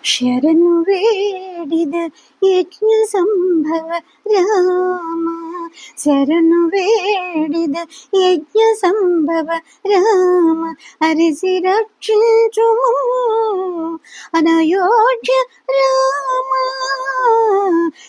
ಶರಣು ವೇಡಿದ ಯಜ್ಞ ಸಂಭವ ರಾಮ. ಶರಣು ವೇಡಿದ ಯಜ್ಞ ಸಂಭವ ರಾಮ. ಅರಿಸಿ ರಕ್ಷಿಂಚುము అనయోధ్య రామ.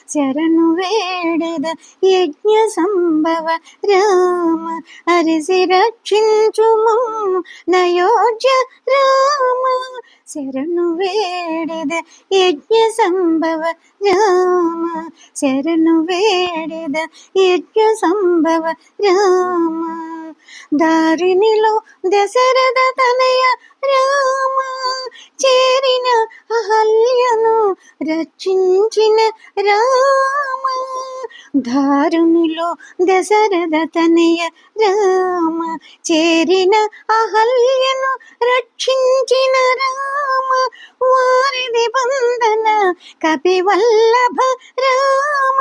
శరణు వేడిద యజ్ఞ సంభవ రామ. అరిసి రక్షించుము నయోధ్య రామ. శరణు వేడిద యజ్ఞ సంభవ రామ. శరణు వేడిద యజ్ఞ సంభవ రామ. దారినిలో దశరథ తనయ రామ. చేరిన అహల్యను రక్షించిన రామ. దారునిలో దశరథ తనయ రామ. చేరిన అహల్యను రక్షించిన రామ. వారిది బంధన కపివల్లభ రామ.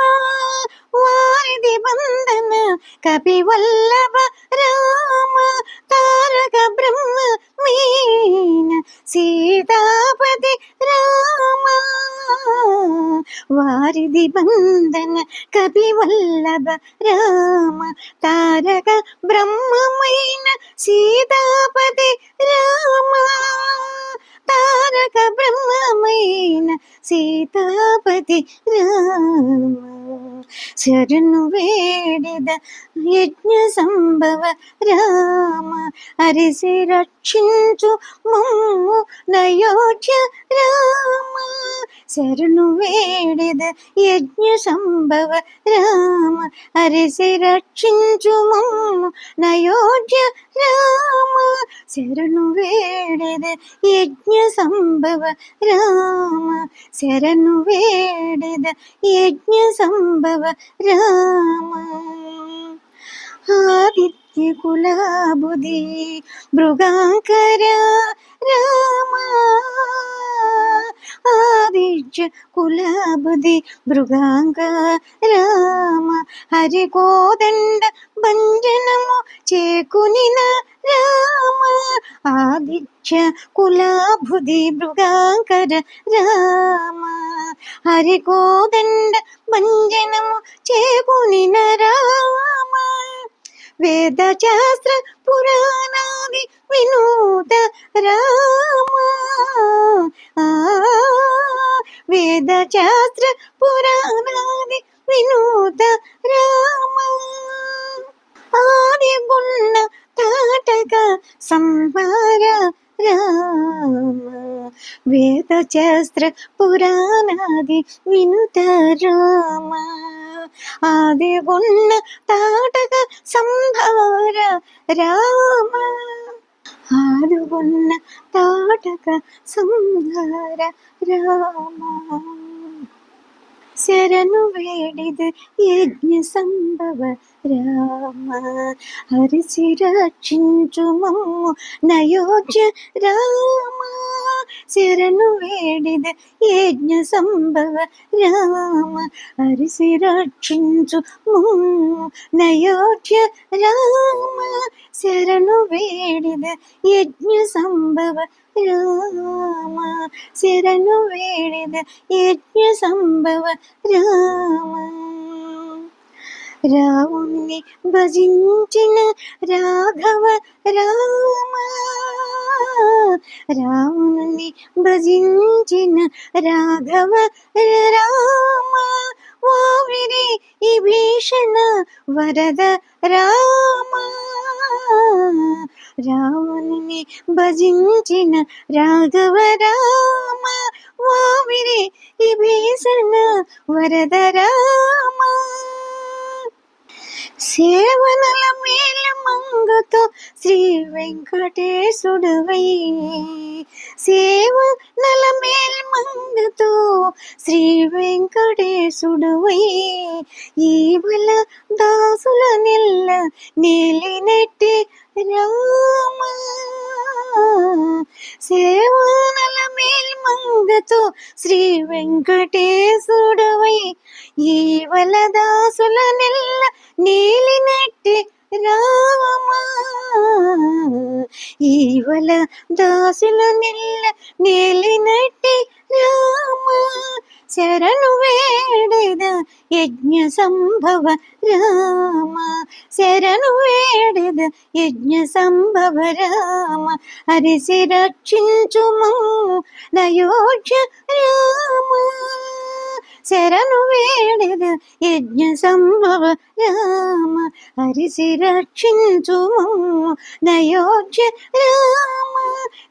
వారిది బంధన కపివల్లభ రామ. తారక బ్రహ్మ మీన సీతాపతి రామ. వారిది బంధన కపివల్లభ రామ. తారక బ్రహ్మమైన సీతాపతి రామ. తారక బ్రహ్మమైన సీతాపతి రామ. శరణు వేడిద యజ్ఞ సంభవ రామ. అరిసి రక్షించు మమ్ము నయోధ్య రామ. శరణు వేడిద యజ్ఞ సంభవ రామ. అరిసి రక్షించు మమ్ము నయోధ్య రామ. శరణు వేడిద యజ్ఞ సంభవ రామ. శరణు వేడిద యజ్ఞ సంభవ రామ. ఆదిత్య కులాబుధి మృగాంకర రామ. ఆదిత్య కులాబుధి మృగాంకర రామ. హరి కోదండ భంజనము చేకునిన రామ. ఆదిత్య కులాబుధి మృగాంకర రామ. హరి కోదండ భంజనము చేకునిన రామ. వేద శాస్త్ర పురాణాది వినూత రామ. వేద శాస్త్ర పురాణాది వినూత రామ. ఆది గుణ తాటక సంహార రామ. వేద శాస్త్ర పురాణాది వినుత రామ. ఆది గుణ తాటక సంహార రామ. ఆది గుణ తాటక సంహార రామ. శరణు వేడిద యజ్ఞ సంభవ రామ. హరిసి రక్షించు మమ్ము నయోధ్య రామ. శరణు వేడిద యజ్ఞ సంభవ రామ. హరిసి రక్షించు మమ్ము నయోధ్య రామ. శరణు వేడిద యజ్ఞ సంభవ రామ. శరణు వేడిద యజ్ఞ సంభవ రామ. రాముని భజించిన రాఘవ రామ. రాముని భజించిన రాఘవ రామ. వావిరి విభీషణ వరద రామ. రాముని భజించిన రాఘవ రామ. వావిరి విభీషణ వరద రామ. సేవనల మేల మంగతో శ్రీ వెంకటేశుడవై. సేవనల మేల్ మంగతో శ్రీ వెంకటేశుడవై. ఈవల దాసుల నెల్ల నేలినట్టి రామ. సేవనల మేల్ మంగతో శ్రీ వెంకటేశుడవై. ఈవల దాసుల నెల్ల నేలినట్టి రామ. ఈవల దాసుల నెల్ల నేలినట్టి రామ. శరణు వేడిద యజ్ఞ సంభవ రామ, శరణు వేడిద యజ్ఞ సంభవ రామ, హరిసి రక్షించుము నయోధ్య రామ, శరణు వేడిద యజ్ఞ సంభవ రామ, హరిసి రక్షించుము నయోధ్య రామ,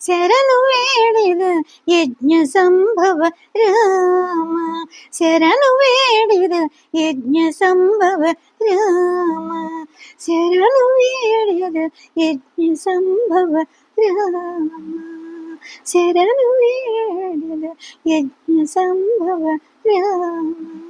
శరణు వేడిద యజ్ఞ సంభవ రామ, శరణు వేడిద యజ్ఞ సంభవ రామ, శరణు వేడిద యజ్ఞ సంభవ రామ, శరణు వేడిద యజ్ఞ సంభవ రామ.